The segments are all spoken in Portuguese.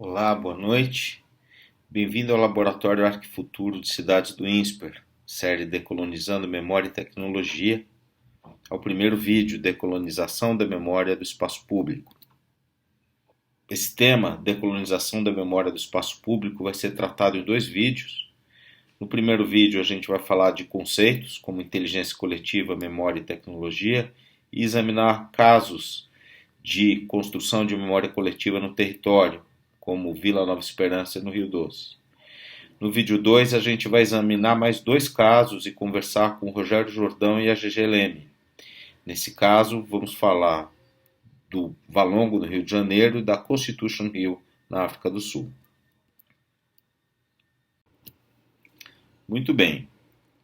Olá, boa noite. Bem-vindo ao Laboratório Arquifuturo de Cidades do INSPER, série Decolonizando Memória e Tecnologia, ao primeiro vídeo, Decolonização da Memória do Espaço Público. Esse tema, Decolonização da Memória do Espaço Público, vai ser tratado em dois vídeos. No primeiro vídeo a gente vai falar de conceitos como inteligência coletiva, memória e tecnologia e examinar casos de construção de memória coletiva no território, como Vila Nova Esperança no Rio Doce. No vídeo 2 a gente vai examinar mais dois casos e conversar com o Rogério Jordão e a GG Leme. Nesse caso vamos falar do Valongo no Rio de Janeiro e da Constitution Hill na África do Sul. Muito bem,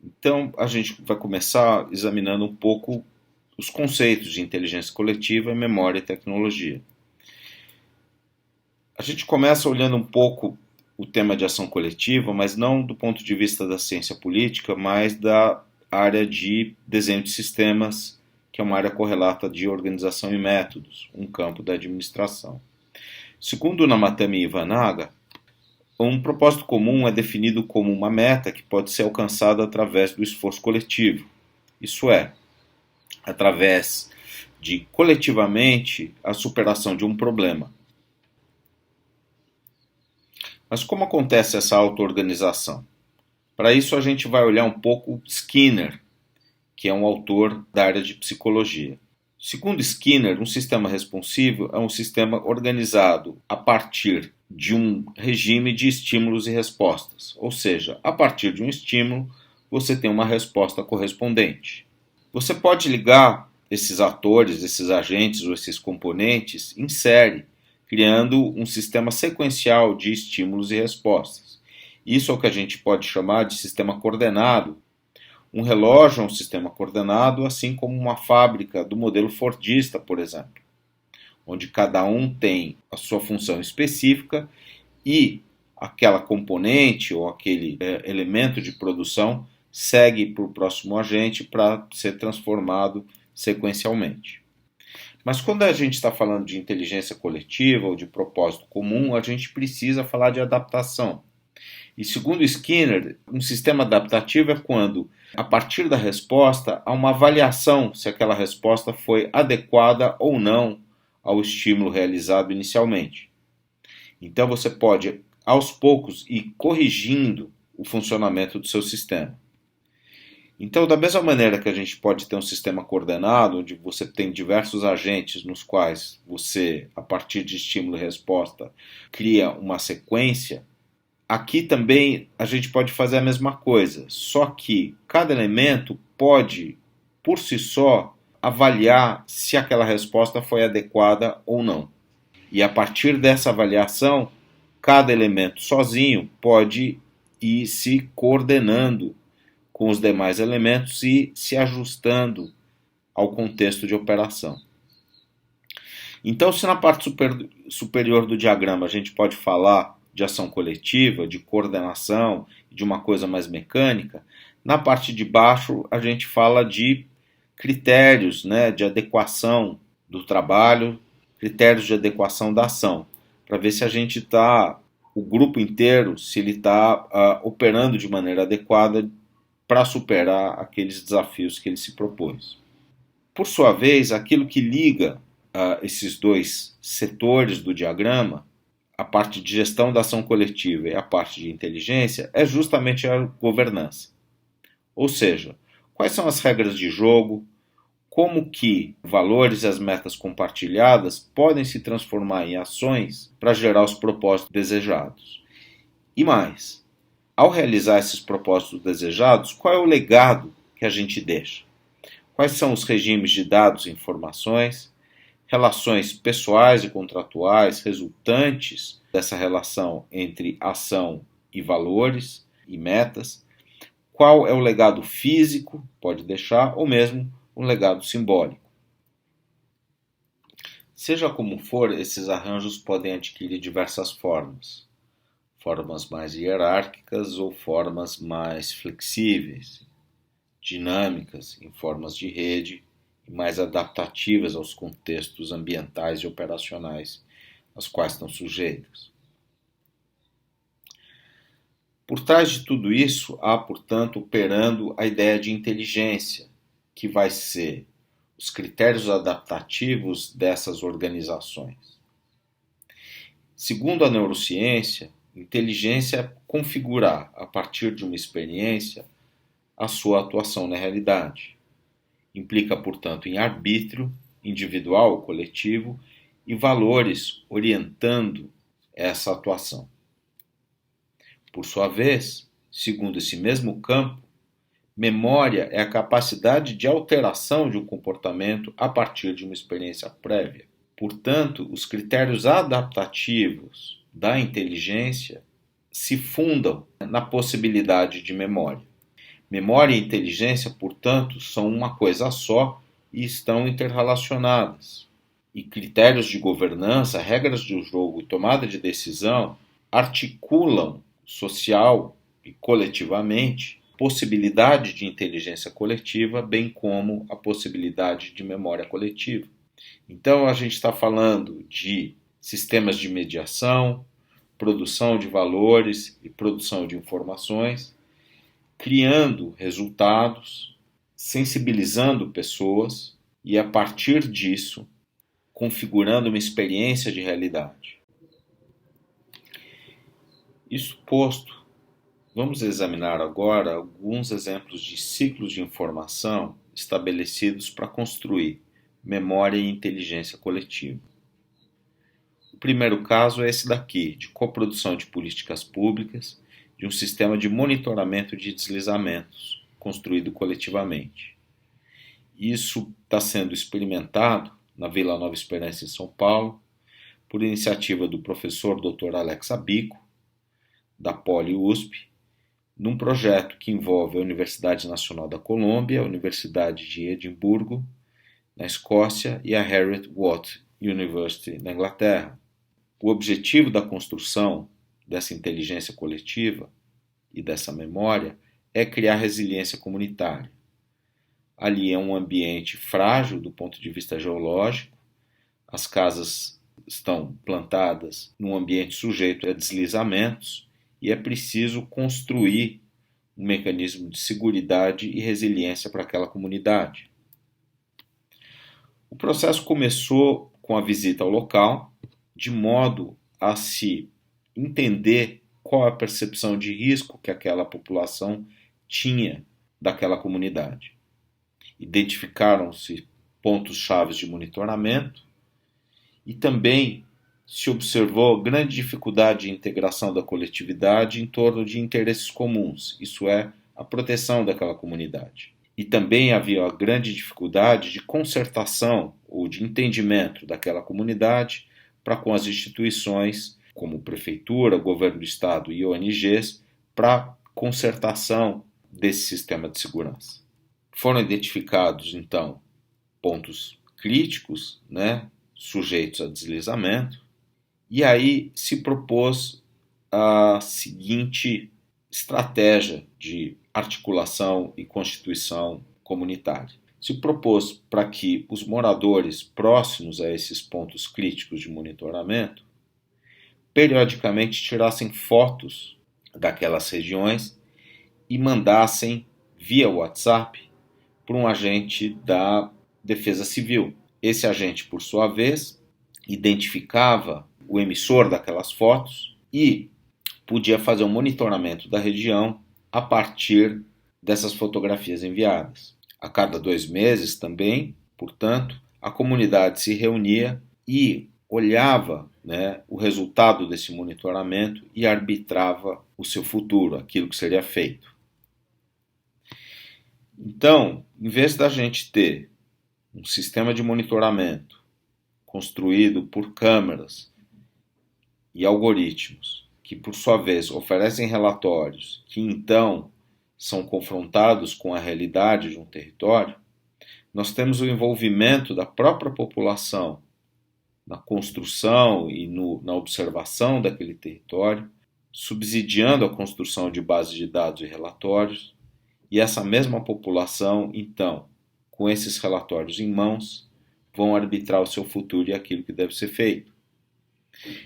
então a gente vai começar examinando um pouco os conceitos de inteligência coletiva, memória e tecnologia. A gente começa olhando um pouco o tema de ação coletiva, mas não do ponto de vista da ciência política, mas da área de desenho de sistemas, que é uma área correlata de organização e métodos, um campo da administração. Segundo Namatame Iwanaga, um propósito comum é definido como uma meta que pode ser alcançada através do esforço coletivo, isso é, através de coletivamente a superação de um problema. Mas como acontece essa auto-organização? Para isso a gente vai olhar um pouco Skinner, que é um autor da área de psicologia. Segundo Skinner, um sistema responsivo é um sistema organizado a partir de um regime de estímulos e respostas. Ou seja, a partir de um estímulo, você tem uma resposta correspondente. Você pode ligar esses atores, esses agentes ou esses componentes em série, criando um sistema sequencial de estímulos e respostas. Isso é o que a gente pode chamar de sistema coordenado. Um relógio é um sistema coordenado, assim como uma fábrica do modelo fordista, por exemplo, onde cada um tem a sua função específica e aquela componente ou aquele elemento de produção segue para o próximo agente para ser transformado sequencialmente. Mas quando a gente está falando de inteligência coletiva ou de propósito comum, a gente precisa falar de adaptação. E segundo Skinner, um sistema adaptativo é quando, a partir da resposta, há uma avaliação se aquela resposta foi adequada ou não ao estímulo realizado inicialmente. Então você pode, aos poucos, ir corrigindo o funcionamento do seu sistema. Então, da mesma maneira que a gente pode ter um sistema coordenado, onde você tem diversos agentes nos quais você, a partir de estímulo e resposta, cria uma sequência, aqui também a gente pode fazer a mesma coisa, só que cada elemento pode, por si só, avaliar se aquela resposta foi adequada ou não. E a partir dessa avaliação, cada elemento sozinho pode ir se coordenando com os demais elementos e se ajustando ao contexto de operação. Então, se na parte superior do diagrama a gente pode falar de ação coletiva, de coordenação, de uma coisa mais mecânica, na parte de baixo a gente fala de critérios, de adequação do trabalho, critérios de adequação da ação, para ver se a gente está, o grupo inteiro, se ele está operando de maneira adequada para superar aqueles desafios que ele se propôs. Por sua vez, aquilo que liga esses dois setores do diagrama, a parte de gestão da ação coletiva e a parte de inteligência, é justamente a governança. Ou seja, quais são as regras de jogo, como que valores e as metas compartilhadas podem se transformar em ações para gerar os propósitos desejados. E mais, ao realizar esses propósitos desejados, qual é o legado que a gente deixa? Quais são os regimes de dados e informações, relações pessoais e contratuais resultantes dessa relação entre ação e valores e metas? Qual é o legado físico, pode deixar, ou mesmo um legado simbólico? Seja como for, esses arranjos podem adquirir diversas formas. Formas mais hierárquicas ou formas mais flexíveis, dinâmicas em formas de rede e mais adaptativas aos contextos ambientais e operacionais aos quais estão sujeitas. Por trás de tudo isso, há, portanto, operando a ideia de inteligência, que vai ser os critérios adaptativos dessas organizações. Segundo a neurociência, inteligência é configurar, a partir de uma experiência, a sua atuação na realidade. Implica, portanto, em arbítrio, individual ou coletivo, e valores orientando essa atuação. Por sua vez, segundo esse mesmo campo, memória é a capacidade de alteração de um comportamento a partir de uma experiência prévia. Portanto, os critérios adaptativos da inteligência se fundam na possibilidade de memória. Memória e inteligência, portanto, são uma coisa só e estão interrelacionadas. E critérios de governança, regras de jogo e tomada de decisão articulam social e coletivamente a possibilidade de inteligência coletiva, bem como a possibilidade de memória coletiva. Então, a gente está falando de sistemas de mediação, produção de valores e produção de informações, criando resultados, sensibilizando pessoas e, a partir disso, configurando uma experiência de realidade. Isso posto, vamos examinar agora alguns exemplos de ciclos de informação estabelecidos para construir memória e inteligência coletiva. O primeiro caso é esse daqui, de coprodução de políticas públicas, de um sistema de monitoramento de deslizamentos, construído coletivamente. Isso está sendo experimentado na Vila Nova Esperança, em São Paulo, por iniciativa do professor Dr. Alex Abico, da Poli-USP, num projeto que envolve a Universidade Nacional da Colômbia, a Universidade de Edimburgo, na Escócia, e a Heriot-Watt University, na Inglaterra. O objetivo da construção dessa inteligência coletiva e dessa memória é criar resiliência comunitária. Ali é um ambiente frágil do ponto de vista geológico, as casas estão plantadas num ambiente sujeito a deslizamentos e é preciso construir um mecanismo de seguridade e resiliência para aquela comunidade. O processo começou com a visita ao local, de modo a se entender qual a percepção de risco que aquela população tinha daquela comunidade. Identificaram-se pontos-chave de monitoramento e também se observou grande dificuldade de integração da coletividade em torno de interesses comuns, isso é, a proteção daquela comunidade. E também havia a grande dificuldade de concertação ou de entendimento daquela comunidade para com as instituições, como prefeitura, governo do estado e ONGs, para concertação desse sistema de segurança. Foram identificados, então, pontos críticos, sujeitos a deslizamento, e aí se propôs a seguinte estratégia de articulação e constituição comunitária. Se propôs para que os moradores próximos a esses pontos críticos de monitoramento periodicamente tirassem fotos daquelas regiões e mandassem via WhatsApp para um agente da Defesa Civil. Esse agente, por sua vez, identificava o emissor daquelas fotos e podia fazer um monitoramento da região a partir dessas fotografias enviadas. A cada 2 meses também, portanto, a comunidade se reunia e olhava o resultado desse monitoramento e arbitrava o seu futuro, aquilo que seria feito. Então, em vez da gente ter um sistema de monitoramento construído por câmeras e algoritmos, que por sua vez oferecem relatórios que então são confrontados com a realidade de um território, nós temos o envolvimento da própria população na construção e na observação daquele território, subsidiando a construção de bases de dados e relatórios, e essa mesma população, então, com esses relatórios em mãos, vão arbitrar o seu futuro e aquilo que deve ser feito.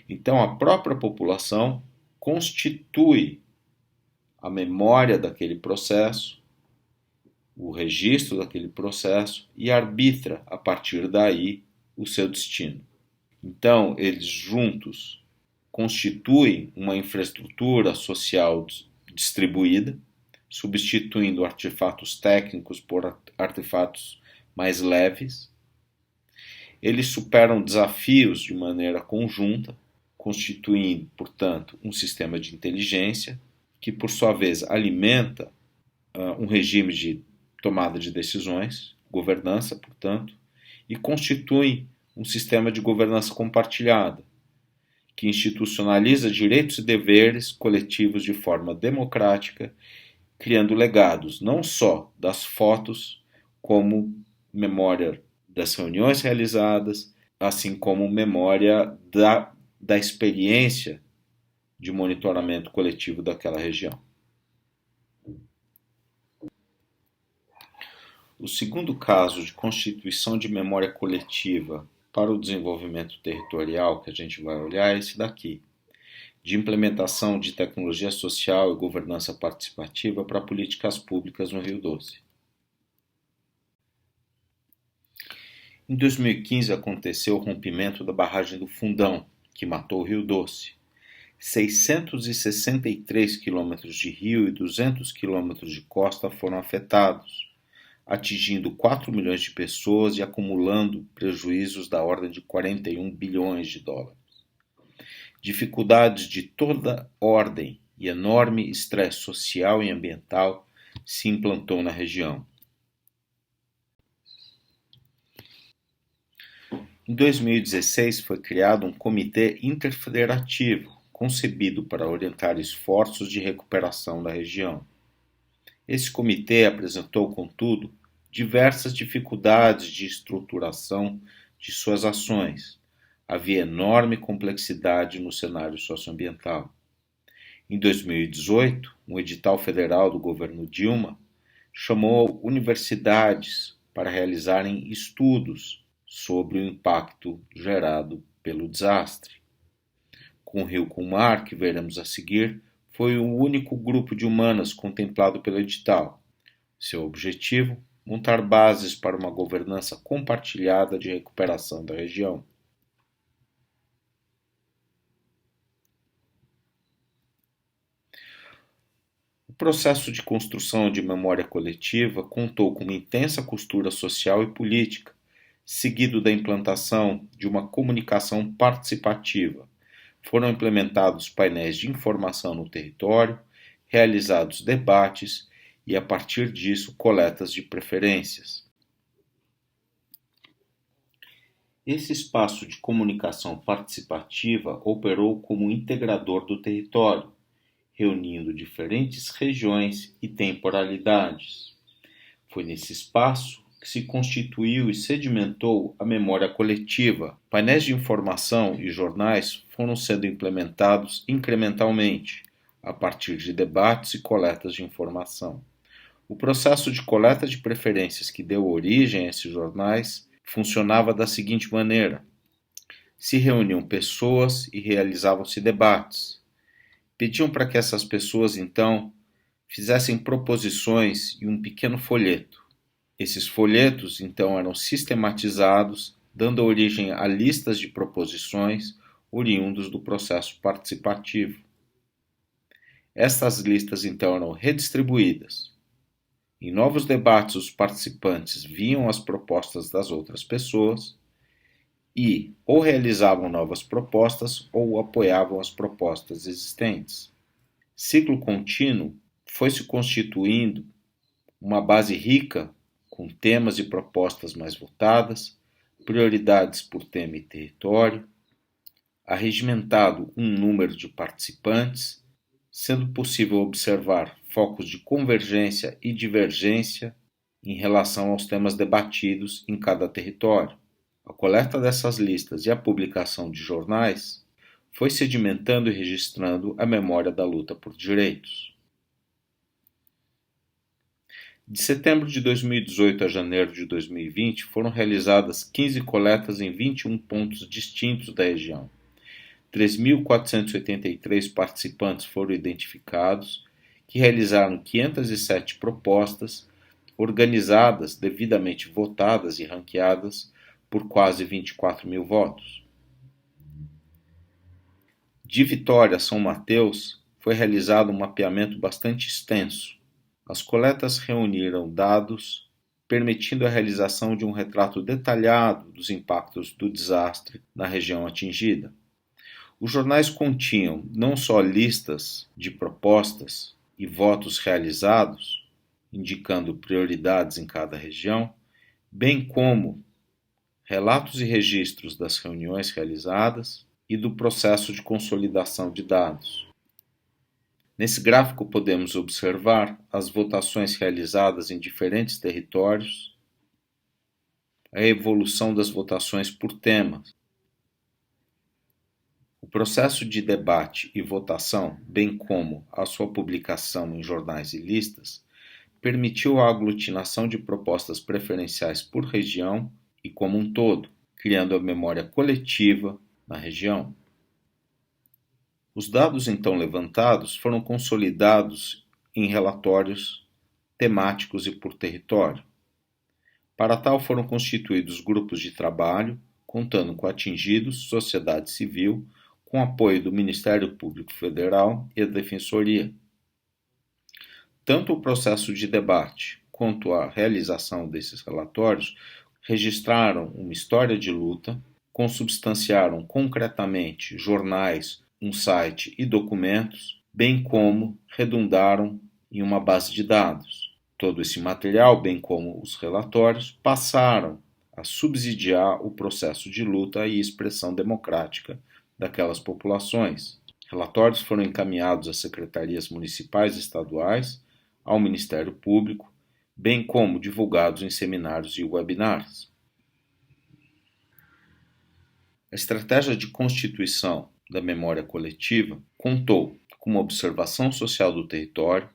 Então, a própria população constitui a memória daquele processo, o registro daquele processo e arbitra, a partir daí, o seu destino. Então, eles juntos constituem uma infraestrutura social distribuída, substituindo artefatos técnicos por artefatos mais leves. Eles superam desafios de maneira conjunta, constituindo, portanto, um sistema de inteligência que, por sua vez, alimenta um regime de tomada de decisões, governança, portanto, e constitui um sistema de governança compartilhada, que institucionaliza direitos e deveres coletivos de forma democrática, criando legados não só das fotos, como memória das reuniões realizadas, assim como memória da experiência de monitoramento coletivo daquela região. O segundo caso de constituição de memória coletiva para o desenvolvimento territorial que a gente vai olhar é esse daqui, de implementação de tecnologia social e governança participativa para políticas públicas no Rio Doce. Em 2015 aconteceu o rompimento da barragem do Fundão, que matou o Rio Doce. 663 quilômetros de rio e 200 quilômetros de costa foram afetados, atingindo 4 milhões de pessoas e acumulando prejuízos da ordem de 41 bilhões de dólares. Dificuldades de toda ordem e enorme estresse social e ambiental se implantou na região. Em 2016 foi criado um comitê interfederativo, concebido para orientar esforços de recuperação da região. Esse comitê apresentou, contudo, diversas dificuldades de estruturação de suas ações. Havia enorme complexidade no cenário socioambiental. Em 2018, um edital federal do governo Dilma chamou universidades para realizarem estudos sobre o impacto gerado pelo desastre. Com o Rio com Mar, que veremos a seguir, foi o único grupo de humanas contemplado pelo edital. Seu objetivo, montar bases para uma governança compartilhada de recuperação da região. O processo de construção de memória coletiva contou com uma intensa costura social e política, seguido da implantação de uma comunicação participativa. Foram implementados painéis de informação no território, realizados debates e, a partir disso, coletas de preferências. Esse espaço de comunicação participativa operou como integrador do território, reunindo diferentes regiões e temporalidades. Foi nesse espaço que se constituiu e sedimentou a memória coletiva. Painéis de informação e jornais foram sendo implementados incrementalmente, a partir de debates e coletas de informação. O processo de coleta de preferências que deu origem a esses jornais funcionava da seguinte maneira: se reuniam pessoas e realizavam-se debates. Pediam para que essas pessoas, então, fizessem proposições e um pequeno folheto. Esses folhetos, então, eram sistematizados, dando origem a listas de proposições oriundos do processo participativo. Estas listas, então, eram redistribuídas. Em novos debates, os participantes viam as propostas das outras pessoas e ou realizavam novas propostas ou apoiavam as propostas existentes. Ciclo contínuo foi se constituindo uma base rica com temas e propostas mais votadas, prioridades por tema e território, arregimentado um número de participantes, sendo possível observar focos de convergência e divergência em relação aos temas debatidos em cada território. A coleta dessas listas e a publicação de jornais foi sedimentando e registrando a memória da luta por direitos. De setembro de 2018 a janeiro de 2020, foram realizadas 15 coletas em 21 pontos distintos da região. 3.483 participantes foram identificados, que realizaram 507 propostas, organizadas, devidamente votadas e ranqueadas por quase 24 mil votos. De Vitória a São Mateus, foi realizado um mapeamento bastante extenso. As coletas reuniram dados, permitindo a realização de um retrato detalhado dos impactos do desastre na região atingida. Os jornais continham não só listas de propostas e votos realizados, indicando prioridades em cada região, bem como relatos e registros das reuniões realizadas e do processo de consolidação de dados. Nesse gráfico podemos observar as votações realizadas em diferentes territórios, a evolução das votações por temas. O processo de debate e votação, bem como a sua publicação em jornais e listas, permitiu a aglutinação de propostas preferenciais por região e como um todo, criando a memória coletiva na região. Os dados então levantados foram consolidados em relatórios temáticos e por território. Para tal foram constituídos grupos de trabalho, contando com atingidos, sociedade civil, com apoio do Ministério Público Federal e da Defensoria. Tanto o processo de debate quanto a realização desses relatórios registraram uma história de luta, consubstanciaram concretamente jornais, um site e documentos, bem como redundaram em uma base de dados. Todo esse material, bem como os relatórios, passaram a subsidiar o processo de luta e expressão democrática daquelas populações. Relatórios foram encaminhados às secretarias municipais e estaduais, ao Ministério Público, bem como divulgados em seminários e webinars. A estratégia de constituição da memória coletiva contou com uma observação social do território,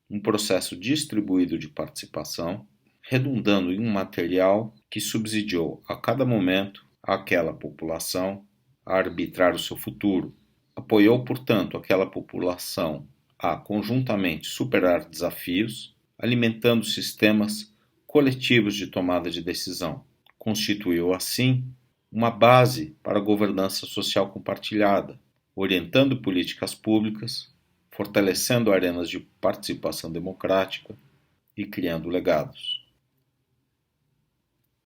um processo distribuído de participação, redundando em um material que subsidiou a cada momento àquela população a arbitrar o seu futuro. Apoiou, portanto, aquela população a conjuntamente superar desafios, alimentando sistemas coletivos de tomada de decisão. Constituiu, assim, uma base para a governança social compartilhada, orientando políticas públicas, fortalecendo arenas de participação democrática e criando legados.